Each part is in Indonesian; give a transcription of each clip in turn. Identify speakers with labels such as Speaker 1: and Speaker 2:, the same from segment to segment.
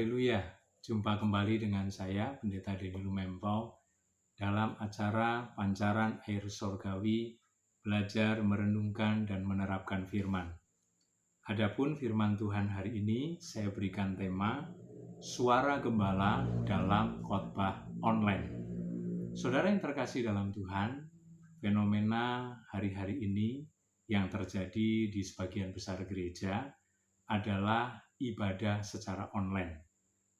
Speaker 1: Haleluya, jumpa kembali dengan saya, Pendeta Denny Lumempau, dalam acara Pancaran Air Sorgawi, belajar, merenungkan, dan menerapkan firman. Adapun firman Tuhan hari ini, saya berikan tema, Suara Gembala dalam Khotbah Online. Saudara yang terkasih dalam Tuhan, fenomena hari-hari ini yang terjadi di sebagian besar gereja adalah ibadah secara online.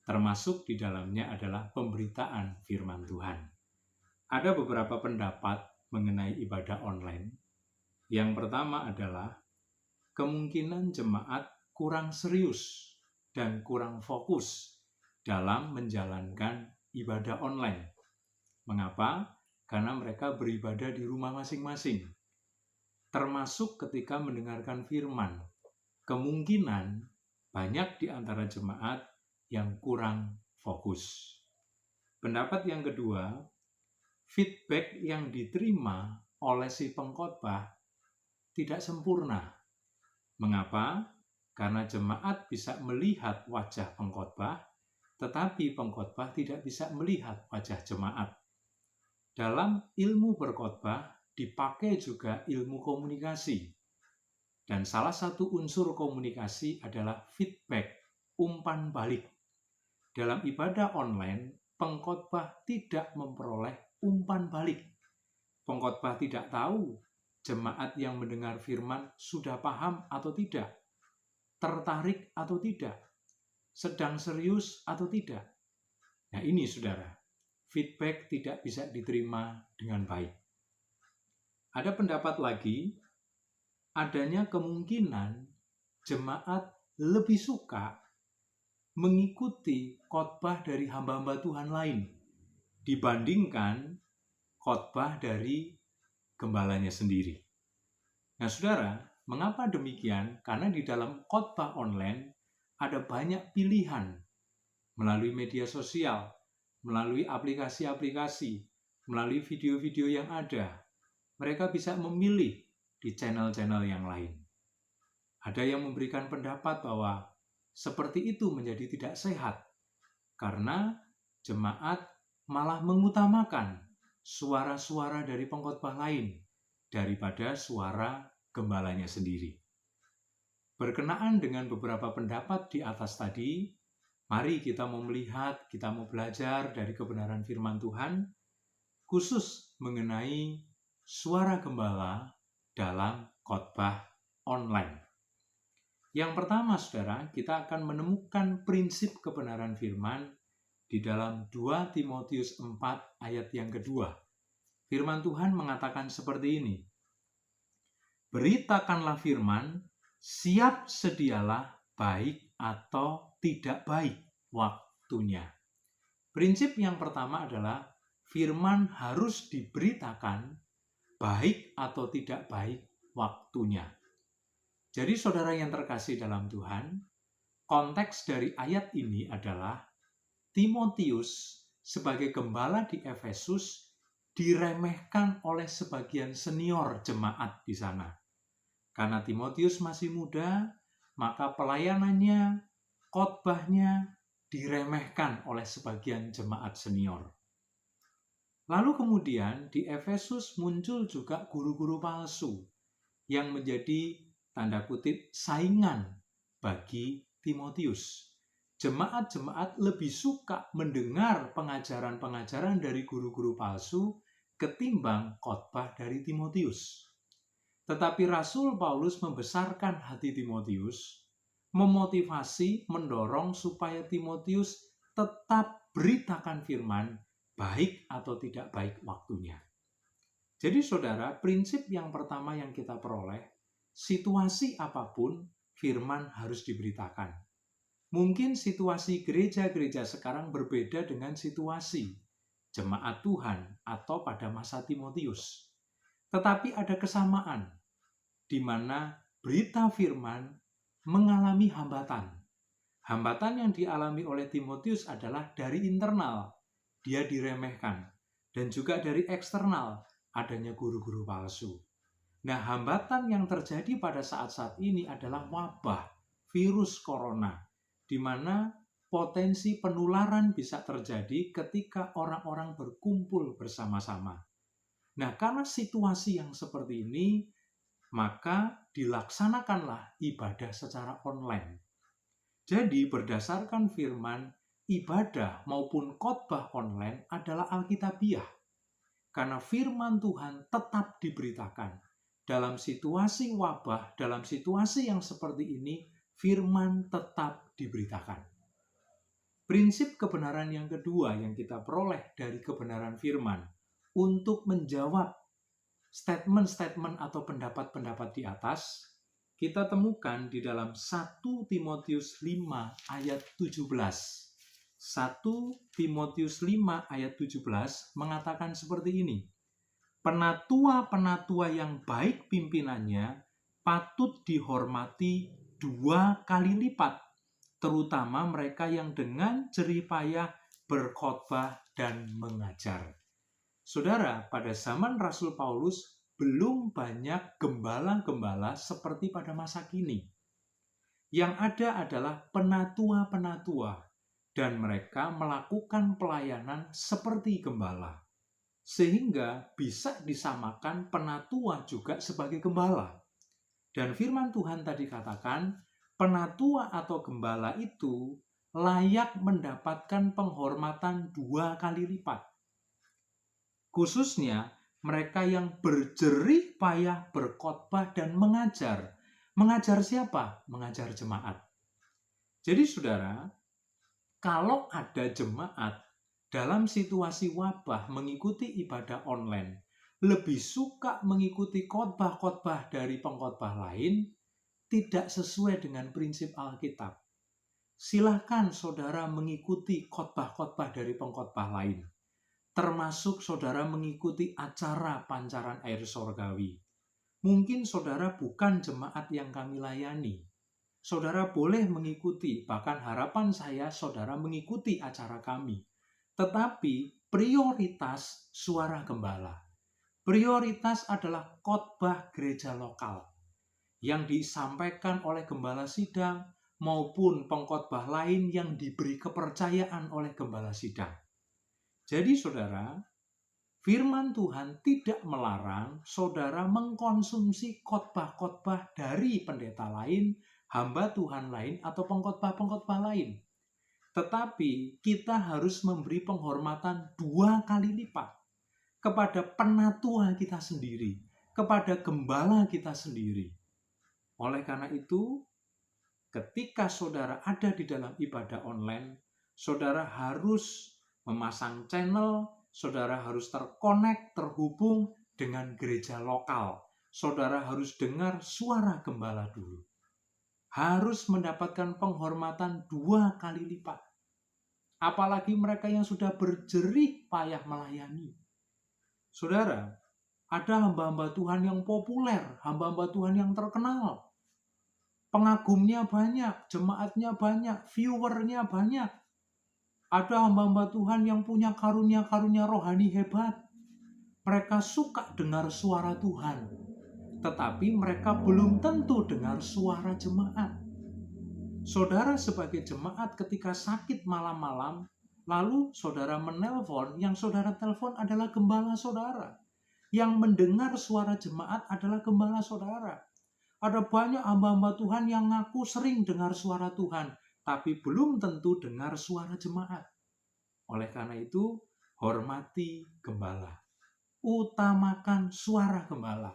Speaker 1: Termasuk di dalamnya adalah pemberitaan firman Tuhan. Ada beberapa pendapat mengenai ibadah online. Yang pertama adalah kemungkinan jemaat kurang serius dan kurang fokus dalam menjalankan ibadah online. Mengapa? Karena mereka beribadah di rumah masing-masing. Termasuk ketika mendengarkan firman. Kemungkinan banyak di antara jemaat yang kurang fokus. Pendapat yang kedua, feedback yang diterima oleh si pengkhotbah tidak sempurna. Mengapa? Karena jemaat bisa melihat wajah pengkhotbah, tetapi pengkhotbah tidak bisa melihat wajah jemaat. Dalam ilmu berkhotbah dipakai juga ilmu komunikasi. Dan salah satu unsur komunikasi adalah feedback, umpan balik. Dalam ibadah online, pengkhotbah tidak memperoleh umpan balik. Pengkhotbah tidak tahu jemaat yang mendengar firman sudah paham atau tidak, tertarik atau tidak, sedang serius atau tidak. Nah ini saudara, feedback tidak bisa diterima dengan baik. Ada pendapat lagi, adanya kemungkinan jemaat lebih suka mengikuti khotbah dari hamba-hamba Tuhan lain dibandingkan khotbah dari gembalanya sendiri. Nah saudara, mengapa demikian? Karena di dalam khotbah online ada banyak pilihan melalui media sosial, melalui aplikasi-aplikasi, melalui video-video yang ada. Mereka bisa memilih di channel-channel yang lain. Ada yang memberikan pendapat bahwa seperti itu menjadi tidak sehat karena jemaat malah mengutamakan suara-suara dari pengkhotbah lain daripada suara gembalanya sendiri. Berkenaan dengan beberapa pendapat di atas tadi, mari kita mau melihat, kita mau belajar dari kebenaran firman Tuhan khusus mengenai suara gembala dalam khotbah online. Yang pertama, saudara, kita akan menemukan prinsip kebenaran firman di dalam 2 Timotius 4 ayat yang kedua. Firman Tuhan mengatakan seperti ini, beritakanlah firman, siap sedialah baik atau tidak baik waktunya. Prinsip yang pertama adalah firman harus diberitakan baik atau tidak baik waktunya. Jadi saudara yang terkasih dalam Tuhan, konteks dari ayat ini adalah Timotius sebagai gembala di Efesus diremehkan oleh sebagian senior jemaat di sana. Karena Timotius masih muda, maka pelayanannya, khotbahnya diremehkan oleh sebagian jemaat senior. Lalu kemudian di Efesus muncul juga guru-guru palsu yang menjadi tanda kutip saingan bagi Timotius. Jemaat-jemaat lebih suka mendengar pengajaran-pengajaran dari guru-guru palsu ketimbang khotbah dari Timotius. Tetapi Rasul Paulus membesarkan hati Timotius, memotivasi, mendorong supaya Timotius tetap beritakan firman baik atau tidak baik waktunya. Jadi saudara, prinsip yang pertama yang kita peroleh, situasi apapun firman harus diberitakan. Mungkin situasi gereja-gereja sekarang berbeda dengan situasi jemaat Tuhan atau pada masa Timotius. Tetapi ada kesamaan di mana berita firman mengalami hambatan. Hambatan yang dialami oleh Timotius adalah dari internal, dia diremehkan, dan juga dari eksternal, adanya guru-guru palsu. Nah, hambatan yang terjadi pada saat-saat ini adalah wabah, virus corona, di mana potensi penularan bisa terjadi ketika orang-orang berkumpul bersama-sama. Nah, karena situasi yang seperti ini, maka dilaksanakanlah ibadah secara online. Jadi, berdasarkan firman, ibadah maupun khotbah online adalah alkitabiah. Karena firman Tuhan tetap diberitakan. Dalam situasi wabah, dalam situasi yang seperti ini, firman tetap diberitakan. Prinsip kebenaran yang kedua yang kita peroleh dari kebenaran firman untuk menjawab statement-statement atau pendapat-pendapat di atas, kita temukan di dalam 1 Timotius 5 ayat 17. 1 Timotius 5 ayat 17 mengatakan seperti ini. Penatua-penatua yang baik pimpinannya patut dihormati 2 kali lipat, terutama mereka yang dengan jerih payah berkhotbah dan mengajar. Saudara, pada zaman Rasul Paulus belum banyak gembala-gembala seperti pada masa kini. Yang ada adalah penatua-penatua, dan mereka melakukan pelayanan seperti gembala. Sehingga bisa disamakan penatua juga sebagai gembala. Dan firman Tuhan tadi katakan, penatua atau gembala itu layak mendapatkan penghormatan 2 kali lipat. Khususnya mereka yang berjerih payah berkhotbah dan mengajar. Mengajar siapa? Mengajar jemaat. Jadi saudara, kalau ada jemaat dalam situasi wabah mengikuti ibadah online, lebih suka mengikuti khotbah-khotbah dari pengkhotbah lain, tidak sesuai dengan prinsip Alkitab. Silahkan saudara mengikuti khotbah-khotbah dari pengkhotbah lain. Termasuk saudara mengikuti acara pancaran air sorgawi. Mungkin saudara bukan jemaat yang kami layani. Saudara boleh mengikuti, bahkan harapan saya saudara mengikuti acara kami. Tetapi prioritas suara gembala. Prioritas adalah khotbah gereja lokal yang disampaikan oleh gembala sidang maupun pengkhotbah lain yang diberi kepercayaan oleh gembala sidang. Jadi saudara, firman Tuhan tidak melarang saudara mengkonsumsi khotbah-khotbah dari pendeta lain, hamba Tuhan lain, atau pengkhotbah-pengkhotbah lain. Tetapi kita harus memberi penghormatan 2 kali lipat kepada penatua kita sendiri, kepada gembala kita sendiri. Oleh karena itu, ketika saudara ada di dalam ibadah online, saudara harus memasang channel, saudara harus terhubung dengan gereja lokal. Saudara harus dengar suara gembala dulu. Harus mendapatkan penghormatan 2 kali lipat. Apalagi mereka yang sudah berjerih payah melayani. Saudara, ada hamba-hamba Tuhan yang populer, hamba-hamba Tuhan yang terkenal. Pengagumnya banyak, jemaatnya banyak, viewernya banyak. Ada hamba-hamba Tuhan yang punya karunia-karunia rohani hebat. Mereka suka dengar suara Tuhan. Tetapi mereka belum tentu dengar suara jemaat. Saudara sebagai jemaat ketika sakit malam-malam, lalu saudara menelpon, yang saudara telepon adalah gembala saudara. Yang mendengar suara jemaat adalah gembala saudara. Ada banyak hamba-hamba Tuhan yang ngaku sering dengar suara Tuhan, tapi belum tentu dengar suara jemaat. Oleh karena itu, hormati gembala. Utamakan suara gembala.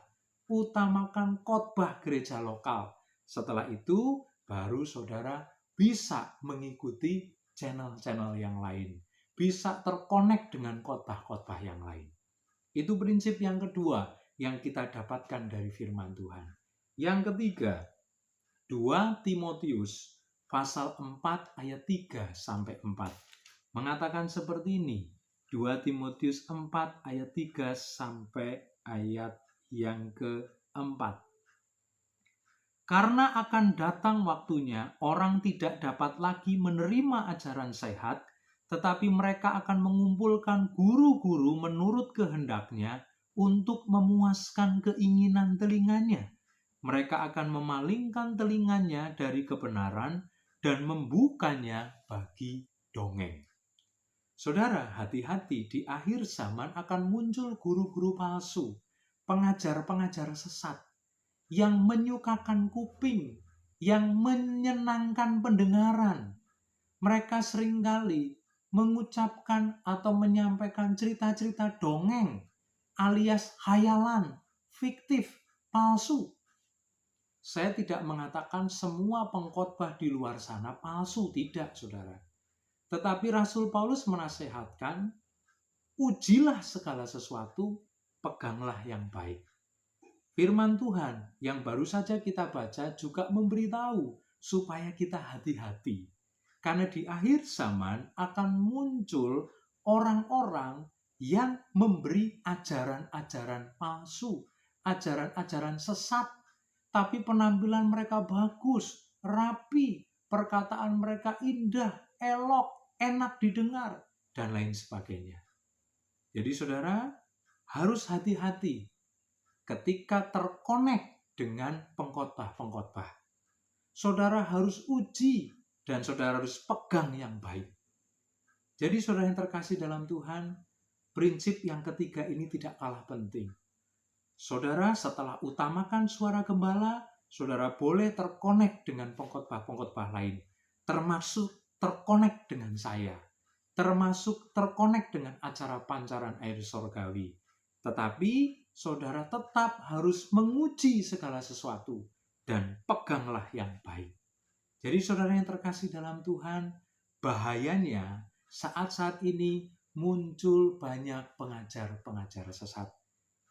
Speaker 1: Utamakan khotbah gereja lokal. Setelah itu, baru saudara bisa mengikuti channel-channel yang lain. Bisa terkonek dengan khotbah-khotbah yang lain. Itu prinsip yang kedua yang kita dapatkan dari firman Tuhan. Yang ketiga, 2 Timotius pasal 4 ayat 3 sampai 4. Mengatakan seperti ini. 2 Timotius 4 ayat 3 sampai ayat yang keempat. Karena akan datang waktunya orang tidak dapat lagi menerima ajaran sehat, tetapi mereka akan mengumpulkan guru-guru menurut kehendaknya untuk memuaskan keinginan telinganya. Mereka akan memalingkan telinganya dari kebenaran dan membukanya bagi dongeng. Saudara, hati-hati, di akhir zaman akan muncul guru-guru palsu, pengajar-pengajar sesat, yang menyukakan kuping, yang menyenangkan pendengaran. Mereka seringkali mengucapkan atau menyampaikan cerita-cerita dongeng, alias hayalan, fiktif, palsu. Saya tidak mengatakan semua pengkhotbah di luar sana palsu, tidak, saudara. Tetapi Rasul Paulus menasehatkan, ujilah segala sesuatu, peganglah yang baik. Firman Tuhan yang baru saja kita baca juga memberitahu supaya kita hati-hati. Karena di akhir zaman akan muncul orang-orang yang memberi ajaran-ajaran palsu, ajaran-ajaran sesat, tapi penampilan mereka bagus, rapi, perkataan mereka indah, elok, enak didengar, dan lain sebagainya. Jadi saudara harus hati-hati ketika terkonek dengan pengkhotbah-pengkhotbah. Saudara harus uji dan saudara harus pegang yang baik. Jadi saudara yang terkasih dalam Tuhan, prinsip yang ketiga ini tidak kalah penting. Saudara setelah utamakan suara gembala, saudara boleh terkonek dengan pengkhotbah-pengkhotbah lain, termasuk terkonek dengan saya, termasuk terkonek dengan acara pancaran air sorgawi. Tetapi saudara tetap harus menguji segala sesuatu dan peganglah yang baik. Jadi saudara yang terkasih dalam Tuhan, bahayanya saat-saat ini muncul banyak pengajar-pengajar sesat.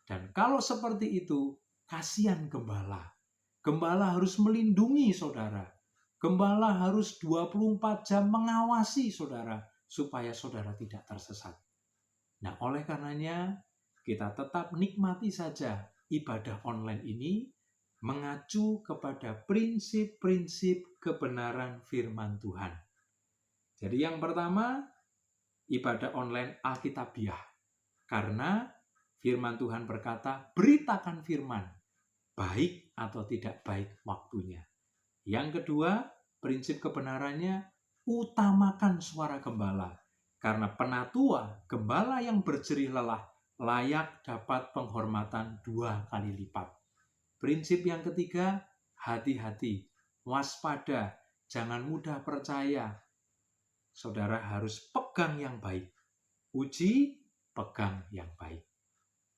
Speaker 1: Dan kalau seperti itu, kasihan gembala. Gembala harus melindungi saudara. Gembala harus 24 jam mengawasi saudara, supaya saudara tidak tersesat. Nah, oleh karenanya, kita tetap nikmati saja ibadah online ini, mengacu kepada prinsip-prinsip kebenaran firman Tuhan. Jadi yang pertama, ibadah online Alkitabiah. Karena firman Tuhan berkata, beritakan firman, baik atau tidak baik waktunya. Yang kedua, prinsip kebenarannya, utamakan suara gembala. Karena penatua, gembala yang berjerih lelah, layak dapat penghormatan 2 kali lipat. Prinsip yang ketiga, hati-hati, waspada, jangan mudah percaya. Saudara harus pegang yang baik. Uji, pegang yang baik.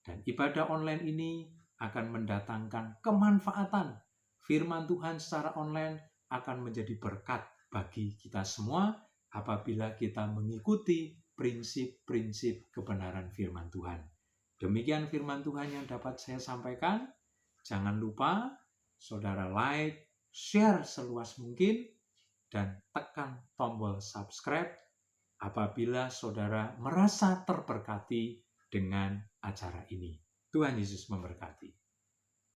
Speaker 1: Dan ibadah online ini akan mendatangkan kemanfaatan. Firman Tuhan secara online akan menjadi berkat bagi kita semua apabila kita mengikuti prinsip-prinsip kebenaran firman Tuhan. Demikian firman Tuhan yang dapat saya sampaikan. Jangan lupa saudara like, share seluas mungkin, dan tekan tombol subscribe apabila saudara merasa terberkati dengan acara ini. Tuhan Yesus memberkati.